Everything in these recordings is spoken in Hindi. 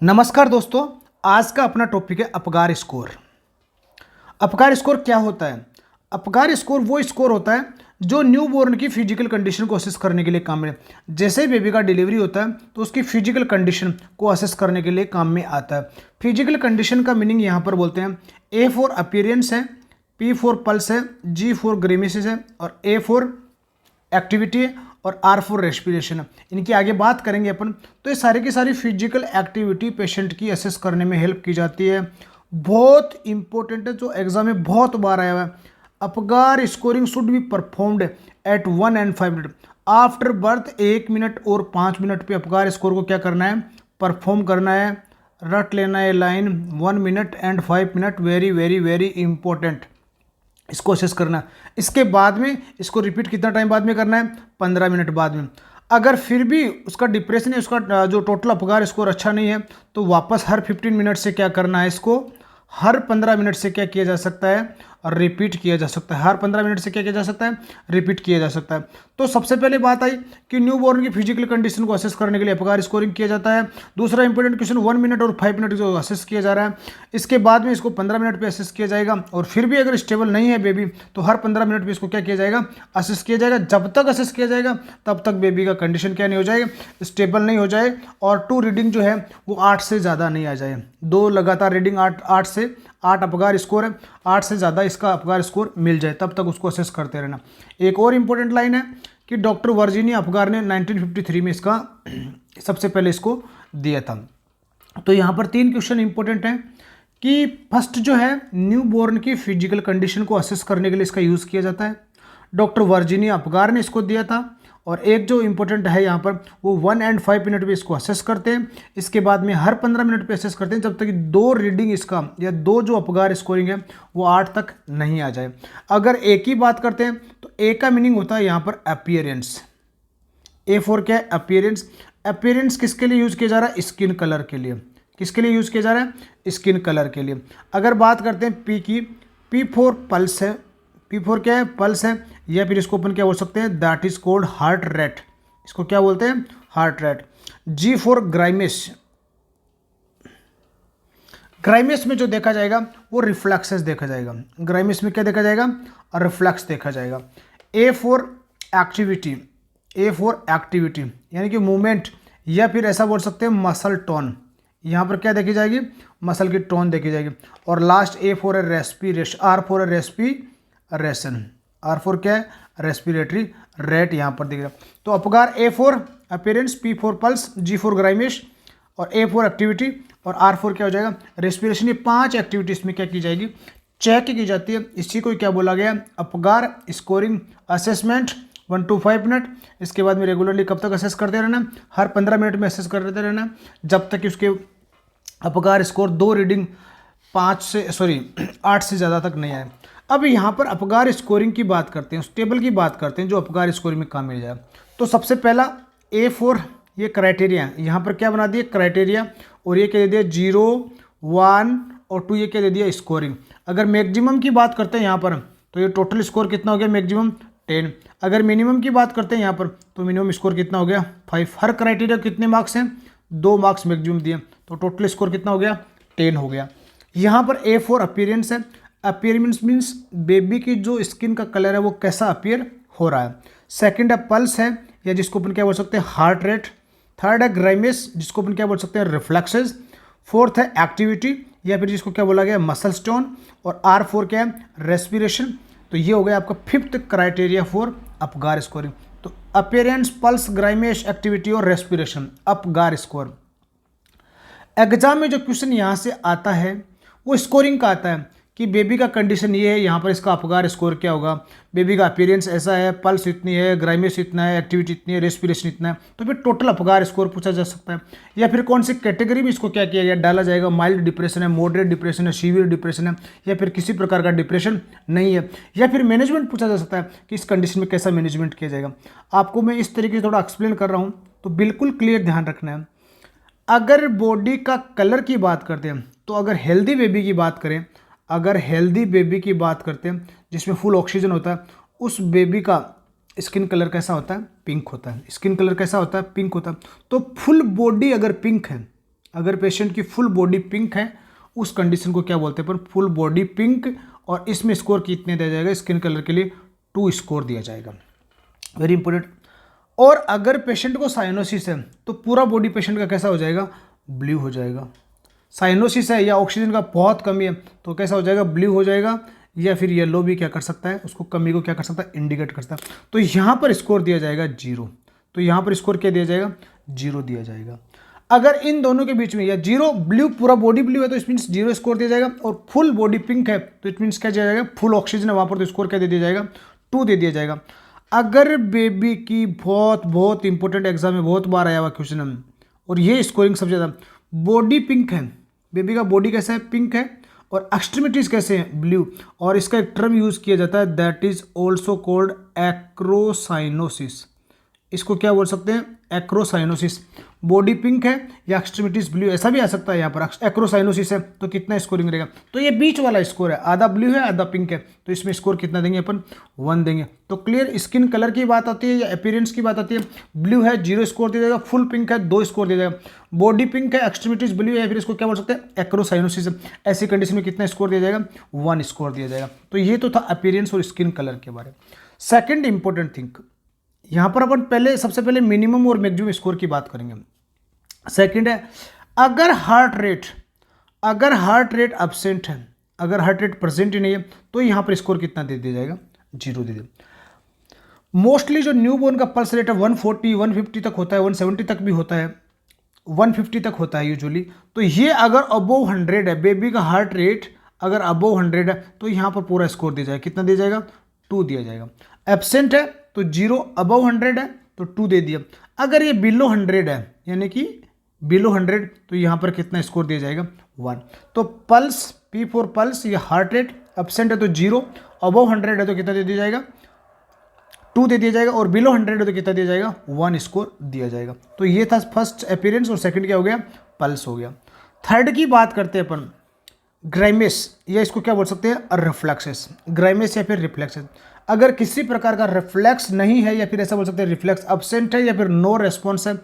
नमस्कार दोस्तों। आज का अपना टॉपिक है अपगार स्कोर। अपगार स्कोर क्या होता है? अपगार स्कोर वो स्कोर होता है जो न्यू बोर्न की फिजिकल कंडीशन को असेस करने के लिए काम में, जैसे ही बेबी का डिलीवरी होता है तो उसकी फिजिकल कंडीशन को असेस करने के लिए काम में आता है। फिजिकल कंडीशन का मीनिंग यहाँ पर बोलते हैं ए फॉर अपीयरेंस है, पी फॉर पल्स है, जी फॉर ग्रेमिसिस है और ए फॉर एक्टिविटी है और आर फॉर रेस्पिरेशन है। इनकी आगे बात करेंगे अपन। तो ये सारी की सारी फिजिकल एक्टिविटी पेशेंट की असेस करने में हेल्प की जाती है। बहुत इंपॉर्टेंट है, जो एग्जाम में बहुत बार आया हुआ है। Apgar scoring should be performed eight 1 and 5 minute after birth. 1 minute और 5 मिनट पे अपगार स्कोर को क्या करना है? परफॉर्म करना है, रट लेना है line. 1 minute and 5 minute, very very very important, इसको असेस करना है। इसके बाद में इसको रिपीट कितना टाइम बाद में करना है? 15 मिनट बाद में। अगर फिर भी उसका डिप्रेशन है, उसका जो टोटल अपगार स्कोर अच्छा नहीं है, तो वापस हर 15 मिनट से क्या करना है? इसको हर 15 मिनट से क्या किया जा सकता है? और रिपीट किया जा सकता है। हर 15 मिनट से क्या किया जा सकता है? रिपीट किया जा सकता है। तो सबसे पहले बात आई कि न्यू बॉर्न की फिजिकल कंडीशन को असेस करने के लिए अपगार स्कोरिंग किया जाता है। दूसरा इंपॉर्टेंट क्वेश्चन 1 मिनट और 5 मिनट जो असेस किया जा रहा है। इसके बाद में इसको 15 मिनट पे असेस किया जाएगा और फिर भी अगर स्टेबल नहीं है बेबी, तो हर 15 मिनट पे इसको क्या किया जाएगा? असेस किया जाएगा। जब तक असेस किया जाएगा तब तक बेबी का कंडीशन क्या नहीं हो जाएगा? स्टेबल नहीं हो जाए और 2 रीडिंग जो है वो 8 से ज़्यादा नहीं आ जाए। 2 लगातार रीडिंग 8 से 8 अपगार स्कोर है, 8 से ज़्यादा इसका अपगार स्कोर मिल जाए तब तक उसको असेस करते रहना। एक और इंपॉर्टेंट लाइन है कि डॉक्टर वर्जीनिया अपगार ने 1953 में इसका सबसे पहले इसको दिया था। तो यहाँ पर 3 क्वेश्चन इंपॉर्टेंट हैं कि फर्स्ट जो है न्यू बॉर्न की फिजिकल कंडीशन को असेस करने के लिए इसका यूज़ किया जाता है। डॉक्टर वर्जीनिया अपगार ने इसको दिया था। और एक जो इंपॉर्टेंट है यहाँ पर वो 1 and 5 मिनट पे इसको असेस करते हैं। इसके बाद में हर 15 मिनट पे असेस करते हैं जब तक कि 2 रीडिंग इसका या 2 जो अपगार स्कोरिंग है वो 8 तक नहीं आ जाए। अगर ए की बात करते हैं तो ए का मीनिंग होता है यहाँ पर अपीयरेंस। ए फॉर क्या है? अपीयरेंस। अपीयरेंस किसके लिए यूज़ किया जा रहा है? स्किन कलर के लिए। किसके लिए यूज़ किया जा रहा है? स्किन कलर के लिए। अगर बात करते हैं पी की, पी फॉर पल्स है। पी फॉर क्या है? पल्स है। या फिर इसको अपन क्या बोल सकते हैं? That is called heart rate. इसको क्या बोलते हैं? Heart rate. G for grimace. Grimace में जो देखा जाएगा वो रिफ्लेक्सेस देखा जाएगा। ग्राइमिस में क्या देखा जाएगा? रिफ्लेक्स देखा जाएगा। ए for activity. A for activity यानी कि मूवमेंट, या फिर ऐसा बोल सकते हैं मसल टोन। यहाँ पर क्या देखी जाएगी? मसल की टोन देखी जाएगी। और last A for A respiration, R for A respiration. R for क्या है? रेस्पिरेटरी रेट यहाँ पर दिख रहा है। तो Apgar A for appearance, P for pulse, G for grimace और ए फॉर एक्टिविटी और आर फॉर क्या हो जाएगा? रेस्पिरेशन। ये 5 एक्टिविटीज में क्या की जाएगी? चेक की जाती है। इसी को क्या बोला गया? Apgar scoring assessment 1 to 5 minute. इसके बाद में रेगुलरली कब तक असेस करते रहना? हर 15 मिनट में असेस करते रहना जब तक कि उसके अपगार स्कोर 2 रीडिंग 8 से ज़्यादा तक नहीं आए। अब यहाँ पर अपगार स्कोरिंग की बात करते हैं, उस टेबल की बात करते हैं जो अपगार स्कोरिंग में काम मिल जाए। तो सबसे पहला ए फॉर ये क्राइटेरिया, यहाँ पर क्या बना दिया? क्राइटेरिया। और ये क्या दे दिया? 0, 1 और 2, ये क्या दे दिया? स्कोरिंग। अगर मैक्सिमम की बात करते हैं यहाँ पर तो ये टोटल स्कोर कितना हो गया? मैक्सिमम 10। अगर मिनिमम की बात करते हैं यहाँ पर तो मिनिमम स्कोर कितना हो गया? 5। हर क्राइटेरिया कितने मार्क्स हैं? 2 मार्क्स मैक्सिमम दिए, तो टोटल स्कोर कितना हो गया? 10 हो गया। यहाँ पर ए फॉर अपीयरेंस है। अपीयरेंस मीन्स बेबी की जो स्किन का कलर है वो कैसा अपीयर हो रहा है। सेकंड है पल्स है, या जिसको अपन क्या बोल सकते हैं? Heart rate. थर्ड है ग्राइमिस, जिसको अपन क्या बोल सकते हैं? रिफ्लेक्सेस। फोर्थ है एक्टिविटी, या फिर जिसको क्या बोला गया? Muscle stone. और आर फॉर क्या है? रेस्पिरेशन। तो ये हो गया आपका 5th criteria for Apgar scoring. तो अपीयरेंस, पल्स, ग्राइमिश, एक्टिविटी और रेस्पिरेशन, अपगार स्कोर। एग्जाम में जो क्वेश्चन यहाँ से आता है वो स्कोरिंग का आता है कि बेबी का कंडीशन ये है, यहाँ पर इसका अपगार स्कोर क्या होगा? बेबी का अपीयरेंस ऐसा है, पल्स इतनी है, ग्राइमिश इतना है, एक्टिविटी इतनी है, रेस्पिरेशन इतना है। तो फिर टोटल अपगार स्कोर पूछा जा सकता है। या फिर कौन सी कैटेगरी में इसको क्या किया गया? डाला जाएगा। माइल्ड डिप्रेशन है, मॉडरेट डिप्रेशन है, सीवियर डिप्रेशन है, या फिर किसी प्रकार का डिप्रेशन नहीं है। या फिर मैनेजमेंट पूछा जा सकता है कि इस कंडीशन में कैसा मैनेजमेंट किया जाएगा। आपको मैं इस तरीके से थोड़ा एक्सप्लेन कर रहा हूँ तो बिल्कुल क्लियर ध्यान रखना है। अगर बॉडी का कलर की बात करते हैं तो अगर हेल्दी बेबी की बात करें, अगर हेल्दी बेबी की बात करते हैं जिसमें फुल ऑक्सीजन होता है, उस बेबी का स्किन कलर कैसा होता है? पिंक होता है। स्किन कलर कैसा होता है? पिंक होता है। तो फुल बॉडी अगर पिंक है, अगर पेशेंट की फुल बॉडी पिंक है उस कंडीशन को क्या बोलते हैं अपन, फुल बॉडी पिंक, और इसमें स्कोर कितने दिया जाएगा, स्किन कलर के लिए 2 स्कोर दिया जाएगा, वेरी इंपॉर्टेंट। और अगर पेशेंट को साइनोसिस है तो पूरा बॉडी पेशेंट का कैसा हो जाएगा, ब्लू हो जाएगा। साइनोसिस है या ऑक्सीजन का बहुत कमी है तो कैसा हो जाएगा, ब्लू हो जाएगा, या फिर येलो भी क्या कर सकता है, उसको कमी को क्या कर सकता है, इंडिकेट कर सकता है। तो यहाँ पर स्कोर दिया जाएगा 0, तो यहाँ पर स्कोर क्या दिया जाएगा, 0 दिया जाएगा। अगर इन दोनों के बीच में या 0 ब्लू, पूरा बॉडी ब्लू है तो इट मीन्स 0 स्कोर दिया जाएगा, और फुल बॉडी पिंक है तो इट मीन्स क्या दिया जाएगा, फुल ऑक्सीजन है वहाँ पर तो स्कोर क्या दे दिया जाएगा, 2 दे दिया जाएगा। अगर बेबी की बहुत इंपॉर्टेंट एग्जाम में बहुत बार आया हुआ क्वेश्चन है, और ये स्कोरिंग सबसे ज़्यादा, बॉडी पिंक है, बेबी का बॉडी कैसा है, पिंक है, और एक्सट्रीमिटीज कैसे हैं, ब्लू, और इसका एक टर्म यूज किया जाता है दैट इज ऑल्सो कॉल्ड एक्रोसाइनोसिस। इसको क्या बोल सकते हैं, एक्रोसाइनोसिस। बॉडी पिंक है या एक्सट्रीमिटीज ब्लू, ऐसा भी आ सकता है यहाँ पर, एक्रोसाइनोसिस है तो कितना स्कोरिंग रहेगा, तो ये बीच वाला स्कोर है, आधा ब्लू है आधा पिंक है, तो इसमें स्कोर कितना देंगे अपन, 1 देंगे। तो क्लियर, स्किन कलर की बात आती है या अपीयरेंस की बात आती है, ब्लू है 0 स्कोर दिया जाएगा, फुल पिंक है 2 स्कोर दिया जाएगा, बॉडी पिंक है, एक्सट्रीमिटीज ब्लू है, फिर इसको क्या बोल सकते हैं, एक्रोसाइनोसिस। ऐसी कंडीशन में कितना स्कोर दिया जाएगा, 1 स्कोर दिया जाएगा। तो ये तो था अपीयरेंस और स्किन कलर के बारे में। सेकेंड इंपॉर्टेंट थिंग, यहाँ पर अपन सबसे पहले मिनिमम और मैक्सिमम स्कोर की बात करेंगे। सेकंड है, अगर हार्ट रेट एब्सेंट है, अगर हार्ट रेट प्रेजेंट ही नहीं है तो यहाँ पर स्कोर कितना दे दिया जाएगा, 0 दे दिया। मोस्टली जो न्यूबॉर्न का पल्स रेट है 140 150 तक होता है, 170 तक भी होता है, 150 तक होता है यूजुअली। तो ये अगर अबोव 100 है, बेबी का हार्ट रेट अगर अबोव 100 है तो यहाँ पर पूरा स्कोर दिया जाएगा, कितना दिया जाएगा, 2 दिया जाएगा। एब्सेंट है तो 0, अबव 100 है तो 2 दे दिया। अगर ये बिलो 100 है, यानी कि बिलो 100, तो यहाँ पर कितना स्कोर दिया जाएगा, 1। तो पल्स, पी फॉर पल्स, ये हार्ट रेट, एब्सेंट है तो 0, अबव 100 है तो कितना दे दिया जाएगा, 2 दे दिया जाएगा, और बिलो 100 है तो कितना दिया जाएगा, 1 स्कोर दिया जाएगा। तो ये था फर्स्ट अपीयरेंस, और सेकंड क्या हो गया, पल्स हो गया। थर्ड की बात करते हैं अपन, ग्राइमेस, या इसको क्या बोल सकते हैं, रिफ्लेक्सेस, ग्राइमेस या फिर रिफ्लेक्सेस। अगर किसी प्रकार का रिफ्लेक्स नहीं है, या फिर ऐसा बोल सकते हैं रिफ्लेक्स एब्सेंट है, या फिर नो रेस्पॉन्स है,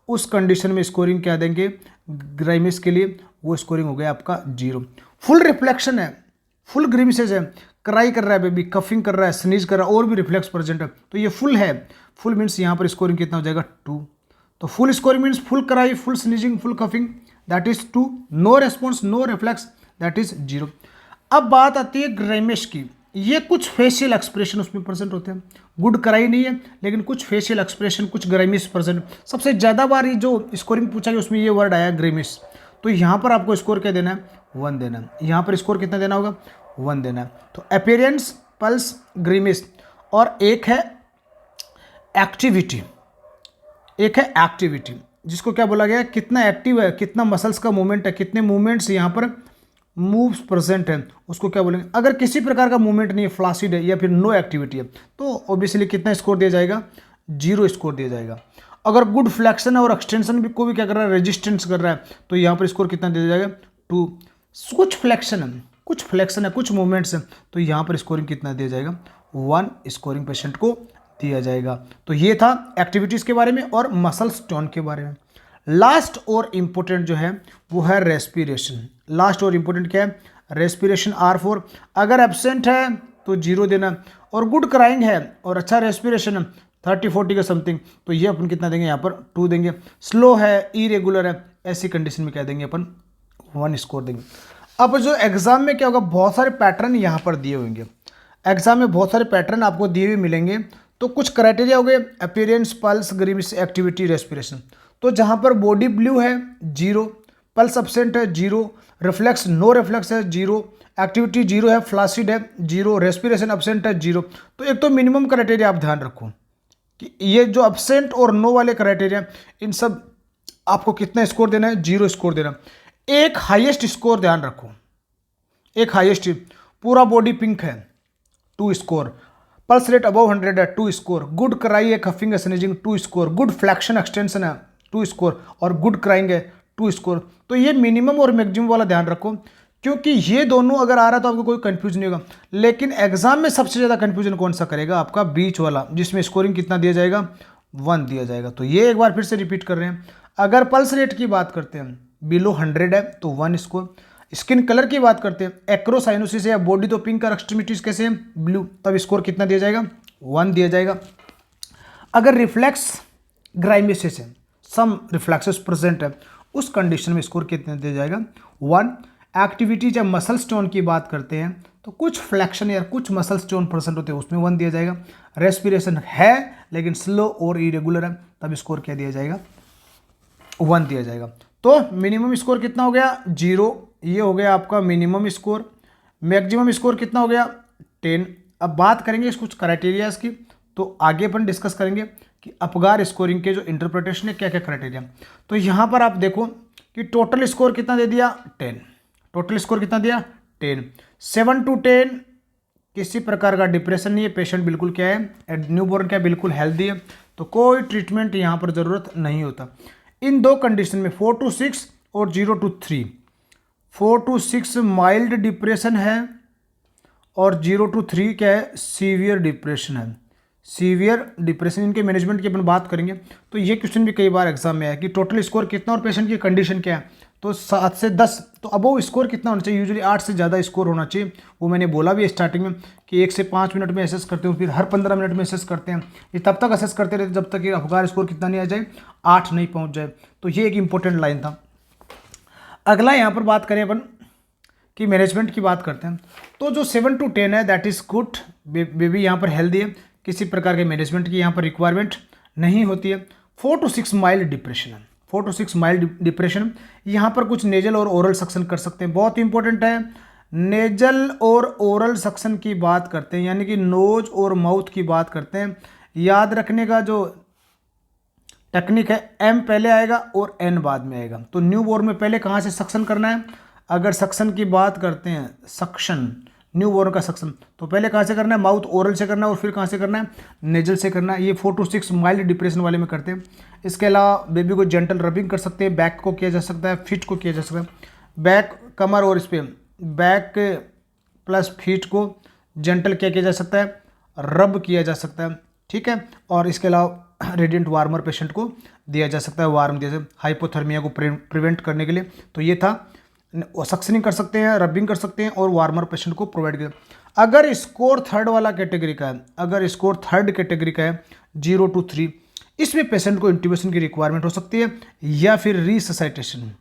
उस कंडीशन में स्कोरिंग क्या देंगे, ग्राइमेस के लिए वो स्कोरिंग हो गया आपका 0। फुल रिफ्लेक्शन है, फुल ग्रीमिसेस है, क्राई कर रहा है बेबी, कफिंग कर रहा है, स्नीज कर रहा है, और भी रिफ्लेक्स प्रेजेंट है, तो ये फुल है, फुल मीन्स यहाँ पर स्कोरिंग कितना हो जाएगा, 2। तो full scoring means full cry, full sneezing, full coughing, that is 2। No response, no reflex, that is 0। अब बात आती है ग्राइमेस की, ये कुछ फेशियल एक्सप्रेशन उसमें प्रेजेंट होते हैं, गुड क्राई नहीं है लेकिन कुछ फेशियल एक्सप्रेशन, कुछ ग्राइमिस प्रेजेंट। सबसे ज़्यादा बार ये जो स्कोरिंग पूछा गया उसमें ये वर्ड आया ग्राइमिस, तो यहाँ पर आपको स्कोर क्या देना है, 1 देना है। यहाँ पर स्कोर कितना देना होगा, 1 देना है। तो अपीयरेंस, पल्स, ग्राइमिस, और एक है एक्टिविटी, जिसको क्या बोला गया, कितना एक्टिव है, कितना मसल्स का मूवमेंट है, कितने मूवमेंट्स यहाँ पर मूव्स प्रेजेंट है, उसको क्या बोलेंगे। अगर किसी प्रकार का मूवमेंट नहीं है, फ्लासिड है, या फिर नो एक्टिविटी है, तो ऑब्वियसली कितना स्कोर दिया जाएगा, 0 स्कोर दिया जाएगा। अगर गुड फ्लेक्शन है और एक्सटेंशन भी को भी क्या कर रहा है, रेजिस्टेंस कर रहा है, तो यहाँ पर स्कोर कितना दिया जाएगा, 2। कुछ फ्लेक्शन है, कुछ मूवमेंट्स है, तो यहाँ पर स्कोरिंग कितना दिया जाएगा, 1 स्कोरिंग पेशेंट को दिया जाएगा। तो ये था एक्टिविटीज़ के बारे में और मसल्स टोन के बारे में। लास्ट और इम्पोर्टेंट जो है वो है रेस्पिरेशन। लास्ट और इम्पोर्टेंट क्या है, रेस्पिरेशन, R4। अगर एब्सेंट है तो 0 देना, और गुड क्राइंग है और अच्छा रेस्पिरेशन है 30-40 का समथिंग, तो ये अपन कितना देंगे, यहाँ पर 2 देंगे। स्लो है, इरेगुलर है, ऐसी कंडीशन में क्या देंगे अपन, 1 स्कोर देंगे। अब जो एग्जाम में क्या होगा, बहुत सारे पैटर्न यहाँ पर दिए होंगे, एग्जाम में बहुत सारे पैटर्न आपको दिए हुए मिलेंगे। तो कुछ क्राइटेरिया हो गए, अपीयरेंस, पल्स, ग्रीमिस, एक्टिविटी, रेस्पिरेशन। तो जहाँ पर बॉडी ब्लू है 0, पल्स एब्सेंट है 0, रिफ्लेक्स नो रिफ्लेक्स है 0, एक्टिविटी 0 है, फ्लासिड है 0, रेस्पिरेशन एब्सेंट है 0। तो एक तो मिनिमम क्राइटेरिया आप ध्यान रखो कि ये जो एब्सेंट और नो वाले क्राइटेरिया, इन सब आपको कितना स्कोर देना है, 0 स्कोर देना। एक हाईएस्ट स्कोर ध्यान रखो, एक हाईएस्ट, पूरा बॉडी पिंक है 2 स्कोर, पल्स रेट अबव 100 है 2 स्कोर, गुड क्राई है, कफिंग है, sneezing 2 score, good flexion extension है 2 स्कोर, और गुड क्राइंग है 2 स्कोर। तो ये मिनिमम और मैक्सिमम वाला ध्यान रखो, क्योंकि ये दोनों अगर आ रहा है तो आपको कोई कंफ्यूज नहीं होगा। लेकिन एग्जाम में सबसे ज़्यादा कंफ्यूजन कौन सा करेगा, आपका बीच वाला, जिसमें स्कोरिंग कितना दिया जाएगा, 1 दिया जाएगा। तो ये एक बार फिर से रिपीट कर रहे हैं। अगर पल्स रेट की बात करते हैं बिलो 100 है तो 1 स्कोर। स्किन कलर की बात करते हैं, एक्रोसाइनोसिस है या बॉडी तो पिंक और एक्सट्रीमिटीज कैसे हैं, ब्लू, तब स्कोर कितना दिया जाएगा, 1 दिया जाएगा। अगर रिफ्लेक्स ग्राइमेसिस है, सम रिफ्लेक्सेस प्रेजेंट है, उस कंडीशन में स्कोर कितना दिया जाएगा, 1। एक्टिविटी जब मसल स्टोन की बात करते हैं तो कुछ फ्लैक्शन या कुछ मसल स्टोन प्रेजेंट होते हैं, उसमें 1 दिया जाएगा। रेस्पिरेशन है लेकिन स्लो और इरेगुलर है, तब स्कोर क्या दिया जाएगा, 1 दिया जाएगा। तो मिनिमम स्कोर कितना हो गया, 0, ये हो गया आपका मिनिमम स्कोर। मैक्सिमम स्कोर कितना हो गया, 10। अब बात करेंगे कुछ क्राइटेरियाज की, तो आगे अपन डिस्कस करेंगे कि अपगार स्कोरिंग के जो इंटरप्रिटेशन है क्या क्या क्राइटेरिया। तो यहाँ पर आप देखो कि टोटल स्कोर कितना दे दिया, 10। टोटल स्कोर कितना दिया, 10। 7 to 10 किसी प्रकार का डिप्रेशन नहीं है, पेशेंट बिल्कुल क्या है, न्यूबॉर्न क्या बिल्कुल हेल्दी है, तो कोई ट्रीटमेंट यहाँ पर ज़रूरत नहीं होता। इन दो कंडीशन में 4 to 6 और 0 to 3, 4 to 6 माइल्ड डिप्रेशन है और 0 to 3 क्या है, सीवियर डिप्रेशन है। सीवियर डिप्रेशन, इनके मैनेजमेंट की अपन बात करेंगे। तो ये क्वेश्चन भी कई बार एग्जाम में आया कि टोटल स्कोर कितना और पेशेंट की कंडीशन क्या है, तो 7 से 10, तो अब वो स्कोर कितना होना चाहिए, यूजुअली 8 से ज़्यादा स्कोर होना चाहिए। वो मैंने बोला भी स्टार्टिंग में कि 1 से 5 मिनट में असेस करते हैं, फिर हर 15 मिनट में असेस करते हैं। ये तब तक असेस करते रहते जब तक कि अपगार स्कोर कितना नहीं आ जाए, 8 नहीं पहुँच जाए। तो ये एक इंपॉर्टेंट लाइन था। अगला यहाँ पर बात करें अपन कि मैनेजमेंट की बात करते हैं, तो जो 7 to 10 है दैट इज़ गुड, बेबी यहाँ पर हेल्दी है, किसी प्रकार के मैनेजमेंट की यहाँ पर रिक्वायरमेंट नहीं होती है। 4 to 6 माइल्ड डिप्रेशन है, 4 to 6 माइल्ड डिप्रेशन, यहाँ पर कुछ नेजल और ओरल सक्शन कर सकते हैं, बहुत इंपॉर्टेंट है। नेजल और ओरल सक्शन की बात करते हैं, यानी कि नोज और माउथ की बात करते हैं। याद रखने का जो टेक्निक है, एम पहले आएगा और एन बाद में आएगा। तो न्यू बोर्न में पहले कहाँ से सक्शन करना है, अगर सक्शन की बात करते हैं, सक्शन न्यू बोर्न का सक्शन, तो पहले कहाँ से करना है, माउथ ओरल से करना है और फिर कहाँ से करना है, नेजल से करना है। ये 4 to 6 माइल्ड डिप्रेशन वाले में करते हैं। इसके अलावा बेबी को जेंटल रबिंग कर सकते हैं, बैक को किया जा सकता है, फीट को किया जा सकता है, बैक कमर और इस पर बैक प्लस फीट को जेंटल क्या किया जा सकता है, रब किया जा सकता है, ठीक है। और इसके अलावा रेडिएंट वार्मर पेशेंट को दिया जा सकता है, वार्म दिया जाए हाइपोथर्मिया को प्रिवेंट करने के लिए। तो ये था, सक्शनिंग कर सकते हैं, रबिंग कर सकते हैं और वार्मर पेशेंट को प्रोवाइड करें। अगर स्कोर थर्ड वाला कैटेगरी का है, अगर स्कोर थर्ड कैटेगरी का है 0 to 3, इसमें पेशेंट को इंट्यूबेशन की रिक्वायरमेंट हो सकती है या फिर रिससाइटेशन,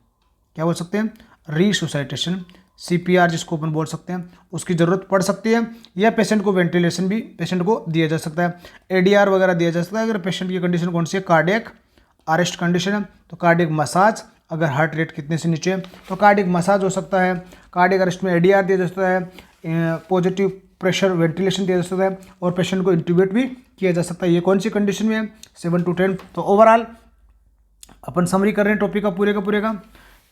क्या बोल सकते हैं, रिसोसाइटेशन, CPR जिसको अपन बोल सकते हैं, उसकी ज़रूरत पड़ सकती है, या पेशेंट को वेंटिलेशन भी पेशेंट को दिया जा सकता है, ADR वगैरह दिया जा सकता है। अगर पेशेंट की कंडीशन कौन सी है, कार्डियक अरेस्ट कंडीशन है, तो कार्डियक मसाज, अगर हार्ट रेट कितने से नीचे है तो कार्डियक मसाज हो सकता है। कार्डियक अरेस्ट में ADR दिया जा सकता है, पॉजिटिव प्रेशर वेंटिलेशन दिया जा सकता है और पेशेंट को इंट्यूबेट भी किया जा सकता है। ये कौन सी कंडीशन में है, 7 to 10। तो ओवरऑल अपन समरी कर रहे हैं टॉपिक का पूरे का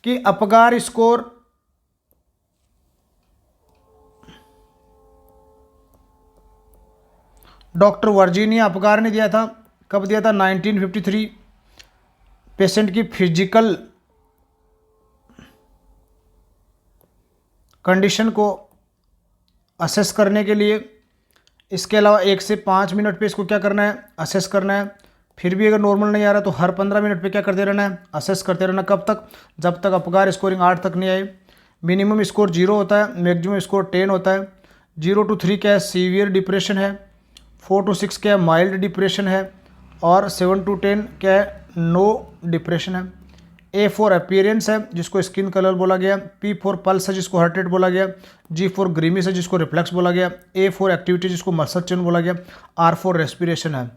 कि Apgar score doctor Virginia Apgar ने दिया था, कब दिया था, 1953। पेशेंट की फिजिकल कंडीशन को असेस करने के लिए। इसके अलावा 1 से 5 मिनट पे इसको क्या करना है, असेस करना है। फिर भी अगर नॉर्मल नहीं आ रहा तो हर 15 मिनट पे क्या करते रहना है, असेस करते रहना। कब तक, जब तक अपगार स्कोरिंग 8 तक नहीं आए। मिनिमम स्कोर 0 होता है, मैक्सिमम स्कोर 10 होता है। 0 to 3 क्या है, सीवियर डिप्रेशन है। 4 to 6 क्या है, माइल्ड डिप्रेशन है। और 7 to 10 क्या है, नो डिप्रेशन है। A फॉर अपीयरेंस है जिसको स्किन कलर बोला गया। P फॉर पल्स है जिसको हार्ट रेट बोला गया। G फॉर ग्रीमिस है जिसको रिफ्लेक्स बोला गया। A फॉर एक्टिविटी जिसको मसल चेन बोला गया। R फॉर रेस्पिरेशन है।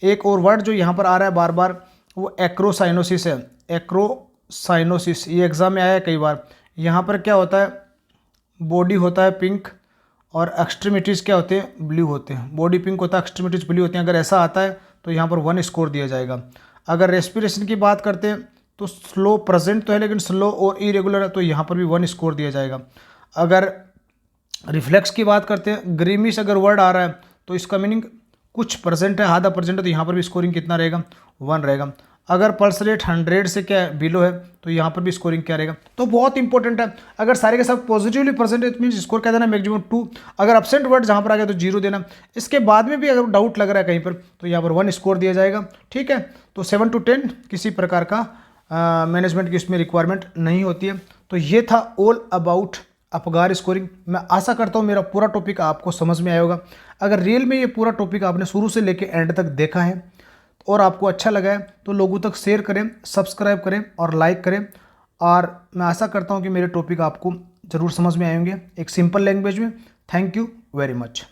एक और वर्ड जो यहाँ पर आ रहा है बार बार वो एक्रोसाइनोसिस है। एक्रोसाइनोसिस ये एग्जाम में आया है कई बार। यहाँ पर क्या होता है, बॉडी होता है पिंक और एक्सट्रीमिटीज़ क्या होते हैं, ब्लू होते हैं। बॉडी पिंक होता है, एक्सट्रीमिटीज़ ब्लू होती हैं। अगर ऐसा आता है तो यहाँ पर 1 स्कोर दिया जाएगा। अगर रेस्पिरेशन की बात करते हैं तो स्लो प्रेजेंट तो है लेकिन स्लो और इरेगुलर है, तो यहाँ पर भी 1 स्कोर दिया जाएगा। अगर रिफ्लेक्स की बात करते हैं, ग्रीमिश अगर वर्ड आ रहा है तो इसका मीनिंग कुछ परसेंट है, आधा परसेंट है, तो यहाँ पर भी स्कोरिंग कितना रहेगा, 1 रहेगा। अगर पल्स रेट 100 से क्या बिलो है तो यहाँ पर भी स्कोरिंग क्या रहेगा। तो बहुत इंपॉर्टेंट है। अगर सारे के सब पॉजिटिवली परसेंट है मीन स्कोर क्या देना, मैक्सिमम 2। अगर एब्सेंट वर्ड जहाँ पर आ गया तो 0 देना। इसके बाद में भी अगर डाउट लग रहा है कहीं पर तो यहाँ पर 1 स्कोर दिया जाएगा, ठीक है। तो 7 to 10 किसी प्रकार का मैनेजमेंट की इसमें रिक्वायरमेंट नहीं होती है। तो ये था ऑल अबाउट अपगार स्कोरिंग। मैं आशा करता हूँ मेरा पूरा टॉपिक आपको समझ में आया होगा। अगर रियल में ये पूरा टॉपिक आपने शुरू से लेकर एंड तक देखा है और आपको अच्छा लगा है तो लोगों तक शेयर करें, सब्सक्राइब करें और लाइक करें। और मैं आशा करता हूँ कि मेरे टॉपिक आपको ज़रूर समझ में आएंगे एक सिंपल लैंग्वेज में। Thank you very much.